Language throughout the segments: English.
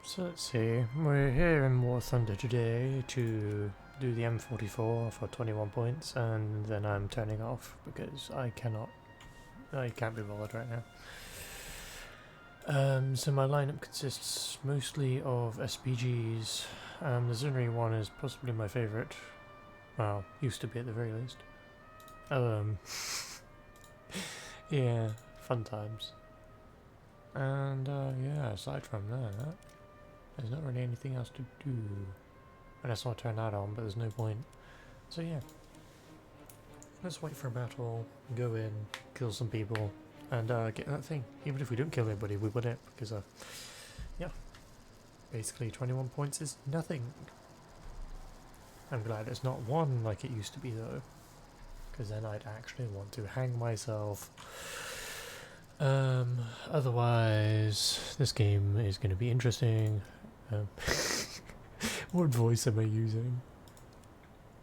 So let's see, we're here in Warthunder today to do the M44 for 21 points, and then I'm turning off because I can't be bothered right now. So my lineup consists mostly of SPGs. The Zrinyi one is possibly my favourite. Well, used to be at the very least. Yeah, fun times. And yeah, aside from that, there's not really anything else to do. Unless I turn that on, but there's no point. So yeah. Let's wait for a battle, go in, kill some people, and get that thing. Even if we don't kill anybody, we win it, because yeah. Basically 21 points is nothing. I'm glad it's not 1 like it used to be though. Because then I'd actually want to hang myself. Otherwise, this game is going to be interesting. What voice am I using?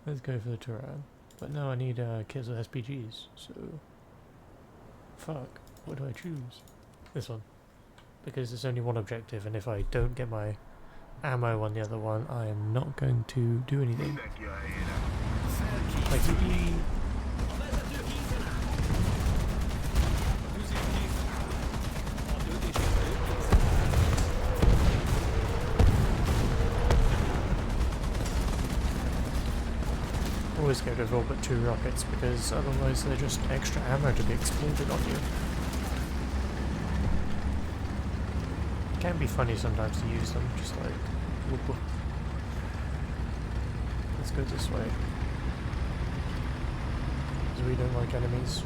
Let's go for the Turan. But no, I need kits with SPGs, so... Fuck, what do I choose? This one. Because it's only one objective, and if I don't get my ammo on the other one, I am not going to do anything. Like, always go to all but 2 rockets, because otherwise they're just extra ammo to be exploded on you. It can be funny sometimes to use them, just like, whoop. Let's go this way. Because we don't like enemies.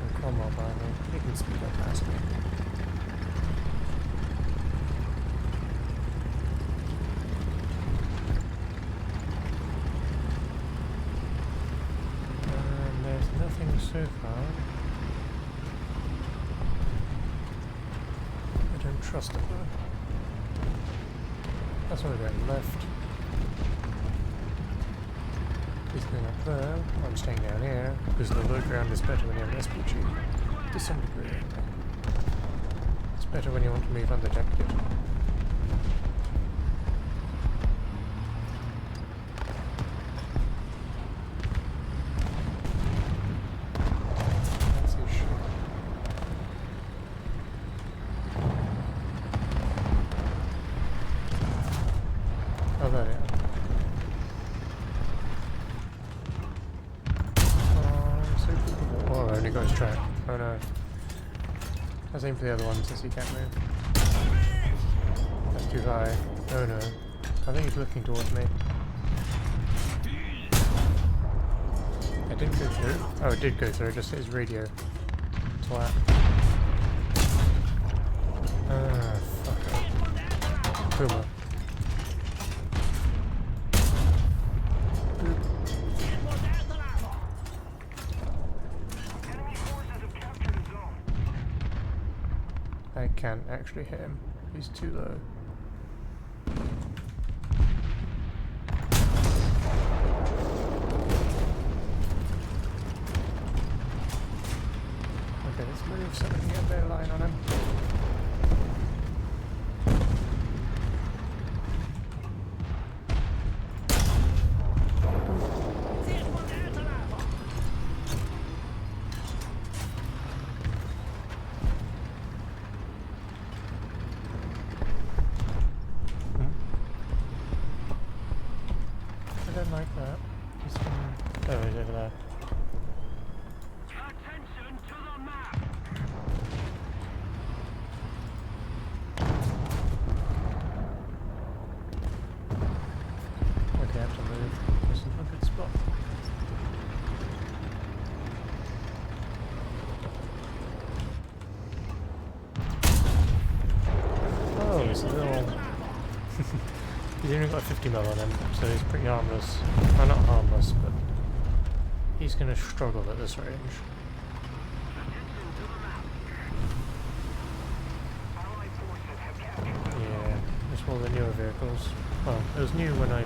Oh, come on, man, you can speed up past me. So far, I don't trust it though. That's why we're going left. He's going up there. I'm staying down here because the low ground is better when you have an SPG. To some degree. It's better when you want to move undetected. Oh no. Let's aim for the other one since he can't move. That's too high. Oh no. I think he's looking towards me. It didn't go through. Oh, it did go through, just his radio. Twat. Ah, fuck it. Puma. I can't actually hit him. He's too low. Okay, let's move so we can get a better line on him. I don't like that. He's oh, he's over there. Attention to the map. Okay, I have to move. This is a good spot. Oh, it's a little... He's only got 50 mil on him, so he's pretty harmless. Well, not harmless, but he's going to struggle at this range. Yeah, it's one of the newer vehicles. Well, it was new when I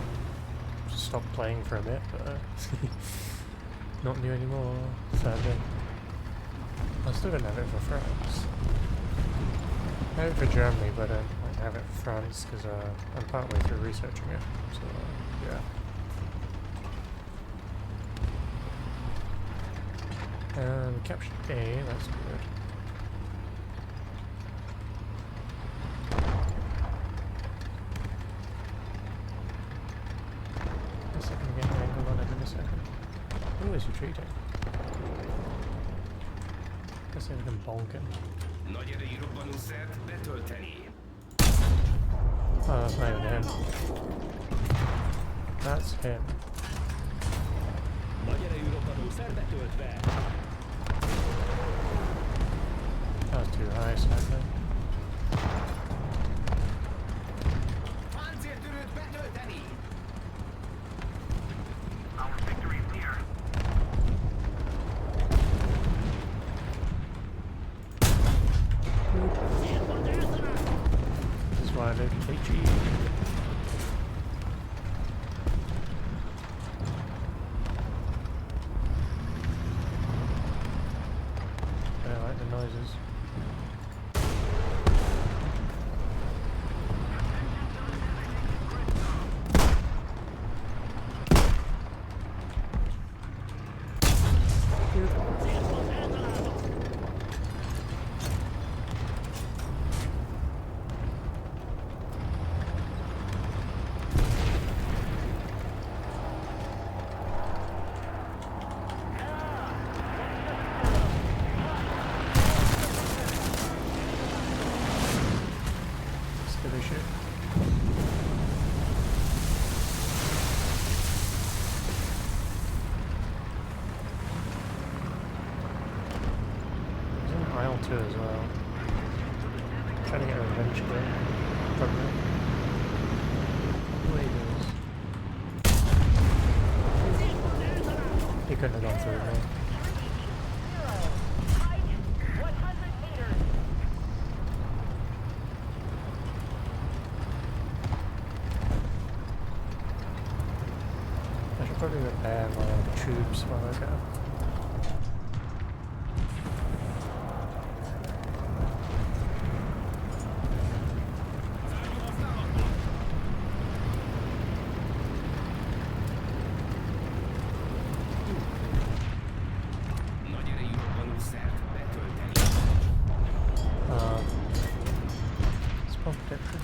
stopped playing for a bit, but not new anymore, sadly. I still don't have it for France. I have it for Germany, but I don't have it for France because I'm partway through researching it. So, yeah. We captured A, that's good. Guess I can get an angle on him in a second. Oh, he's retreating. Let's see if we can bonk him. Nagy erejű robbanószert betölteni. Oh, that's not even him. That's him. Nagy erejű robbanószer betöltve. That was too high, sadly. Páncéltörőt betölteni. Our victory is near. This is why I live in HE. I like the noises. Skilly shit. There's an aisle too as well. Trying to get a revenge grip from him. Way goes. He couldn't have gone through me. I should probably repair my tubes while I go. Nagy erejű robbanószert betölteni. Spawn protection.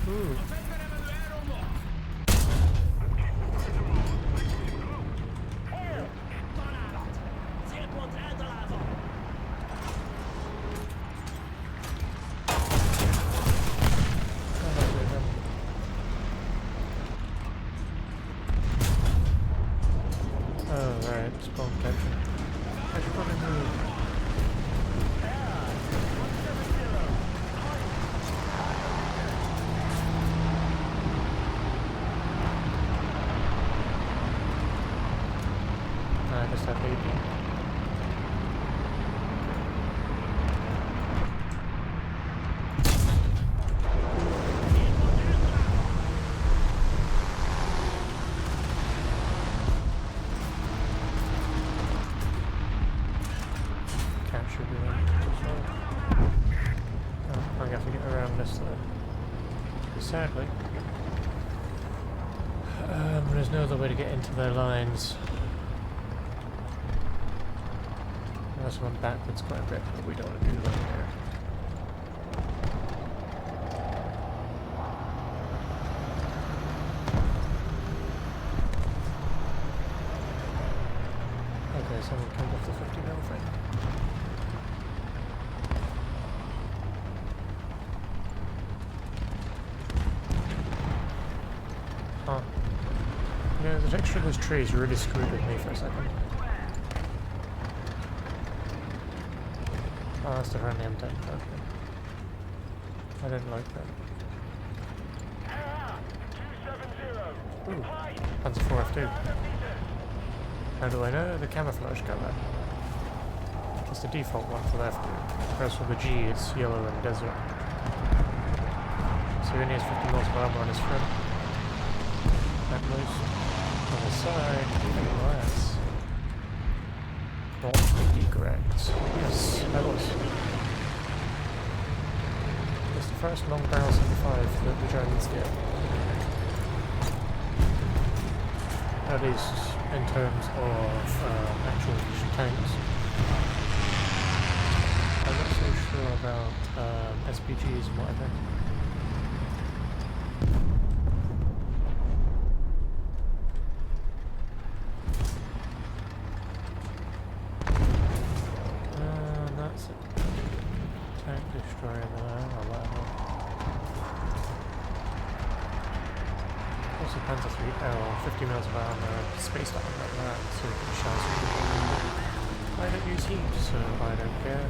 Ooh. A fegyveremelő elromlott. Találat! Célpont eltalálva! Oh, right, spawn protection. I should probably move. I just have 80. Capture the as well. Oh, I have to get around this though. Sadly. There's no other way to get into their lines. Unless I went backwards quite a bit, but we don't want to do that here. Okay, someone killed off the 50 mil thing. Huh. Yeah, the texture of those trees really screwed with me for a second. Oh, that's the friendly M10. Okay. I didn't like that. Ooh, Panzer 4F2. How do I know? The camouflage colour. It's the default one for the F2. Whereas for the G, it's yellow and desert. So he only has 50 mils of armor on his front. At most. On the side, even less. not completely correct. Yes, I was. It's the first long barrel 75 that the Germans get. At least in terms of actual tanks. I'm not so sure about SPGs and whatever. That's a tank destroyer there, or whatever. Also Panzer 3 L, 50 mils of armor, spaced out like that, so it shines. I don't use heat, so I don't care.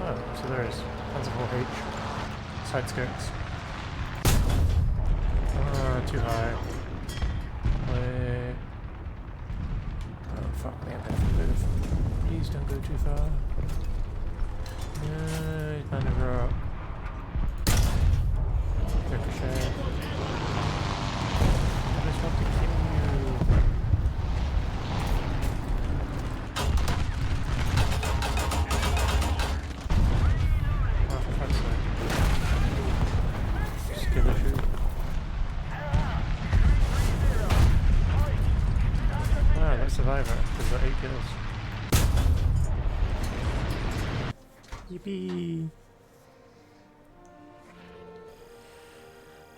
Oh, so there is Panzer 4H, side skirts. Too high. Wait. Oh fuck me, I'm gonna have to move. Please don't go too far. No, he's behind a rock. Ricochet. I just want to kill you. Oh, for fuck's sake. Skill issue. Ah, that's Survivor. He's got 8 kills. Yippee!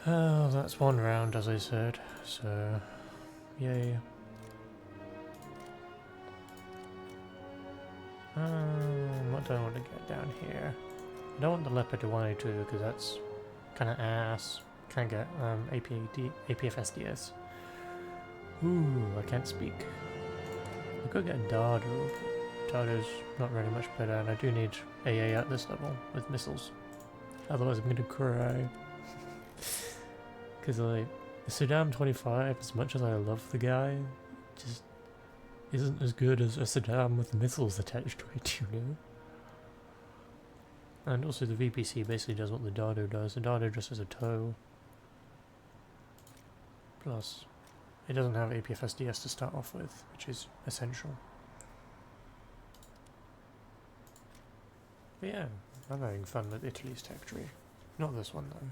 Oh, that's one round, as I said, so yay. What do I want to get down here? I don't want the Leopard to 102 because that's kind of ass. Can't get APFSDS. Ooh, I can't speak. I could get Dardo. Dardo's not really much better, and I do need AA at this level with missiles. Otherwise, I'm gonna cry. Because, like, the Saddam 25, as much as I love the guy, just isn't as good as a Saddam with missiles attached to it, you know? And also the VPC basically does what the Dardo does. The Dardo just has a tow. Plus, it doesn't have APFSDS to start off with, which is essential. But yeah, I'm having fun with Italy's tech tree. Not this one, though.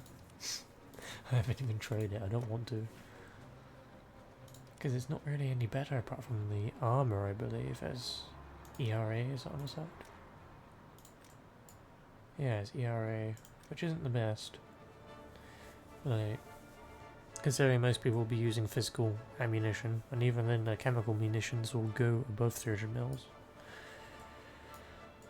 I haven't even tried it, I don't want to. Because it's not really any better apart from the armour, I believe, as ERA is on the side. Yeah, it's ERA, which isn't the best. Like, considering most people will be using physical ammunition, and even then the chemical munitions will go above 300 mils.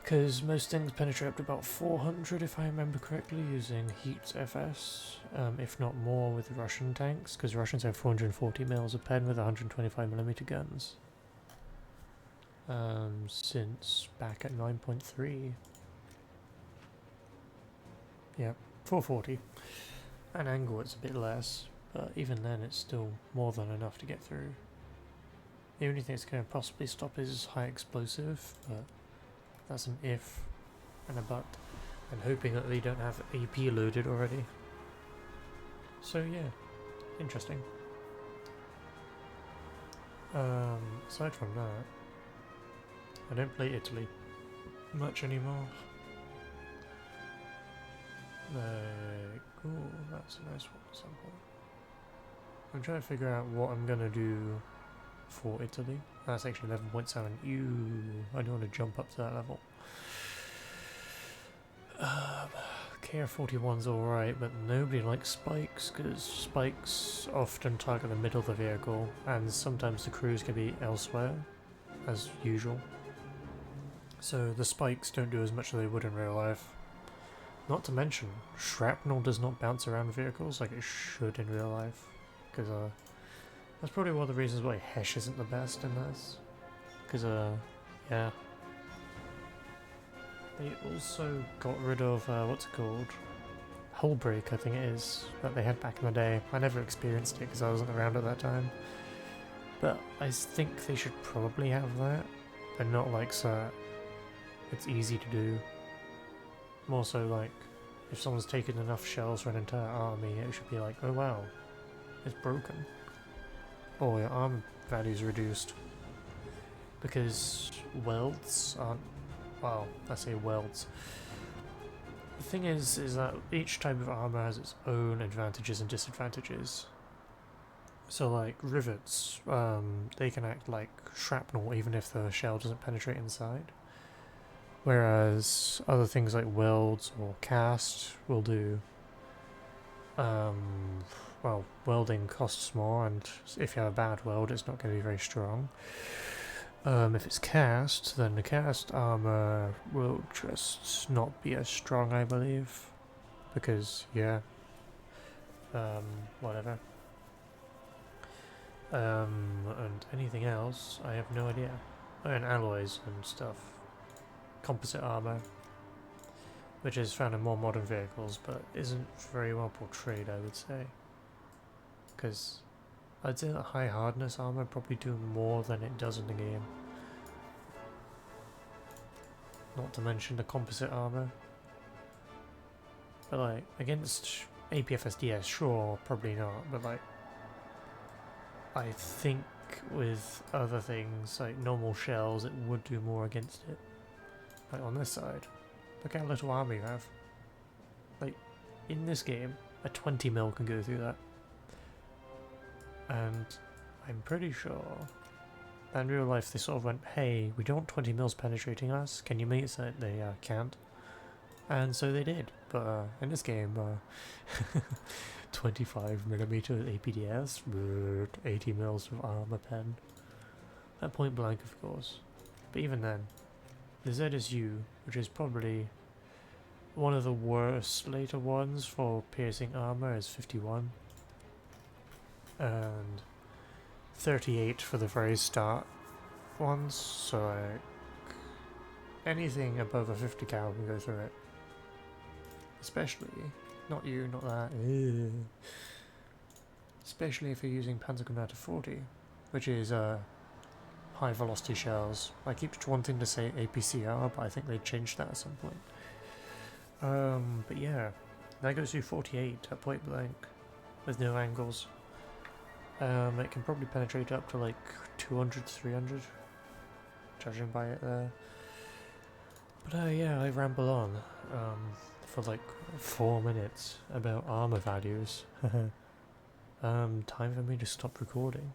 Because most things penetrate up to about 400 if I remember correctly, using Heat's FS, if not more with Russian tanks, because Russians have 440 mils a pen with 125mm guns. Since back at 9.3. Yep, 440. At an angle it's a bit less, but even then it's still more than enough to get through. The only thing that's going to possibly stop is high explosive, but that's an if and a but, and hoping that they don't have AP loaded already. So yeah, interesting. Aside from that, I don't play Italy much anymore. Like, ooh, that's a nice one at some point. I'm trying to figure out what I'm gonna do for Italy. That's actually 11.7. I don't want to jump up to that level. KR-41's alright, but nobody likes spikes, because spikes often target the middle of the vehicle, and sometimes the crews can be elsewhere, as usual. So the spikes don't do as much as they would in real life. Not to mention, shrapnel does not bounce around vehicles like it should in real life, because that's probably one of the reasons why Hesh isn't the best in this. Because, yeah. They also got rid of, what's it called? Hull brake, I think it is, that they had back in the day. I never experienced it because I wasn't around at that time. But I think they should probably have that, and not like so it's easy to do. More so like, if someone's taken enough shells for an entire army, it should be like, oh wow, it's broken. or your armor values reduced. Because welds aren't, well, I say welds. The thing is that each type of armor has its own advantages and disadvantages. So like rivets, they can act like shrapnel even if the shell doesn't penetrate inside. Whereas other things like welds or cast will do. Well, welding costs more, and if you have a bad weld, it's not going to be very strong. If it's cast, then the cast armor will just not be as strong, I believe. Because, yeah. Whatever. And anything else, I have no idea. And alloys and stuff. Composite armor. Which is found in more modern vehicles, but isn't very well portrayed, I would say. Because I'd say that high hardness armor probably do more than it does in the game. Not to mention the composite armor. But like, against APFSDS, sure, probably not, but like, I think with other things, like normal shells, it would do more against it. Like on this side, look how little armor you have. Like, in this game, a 20 mil can go through that. And I'm pretty sure that in real life they sort of went, hey, we don't want 20 mils penetrating us, can you make it so that they can't? And so they did, but in this game, 25mm APDS, 80 mils of armor pen. At point blank, of course. But even then, the ZSU, which is probably one of the worst later ones for piercing armor, is 51. And 38 for the very start ones, so like anything above a 50 cal can go through it. Especially, not you, not that. Especially if you're using Panzergranate 40, which is high velocity shells. I keep wanting to say APCR, but I think they changed that at some point. But yeah, that goes through 48 at point blank with no angles. It can probably penetrate up to like 200, 300, judging by it there. But yeah, I ramble on for like 4 minutes about armor values. Time for me to stop recording.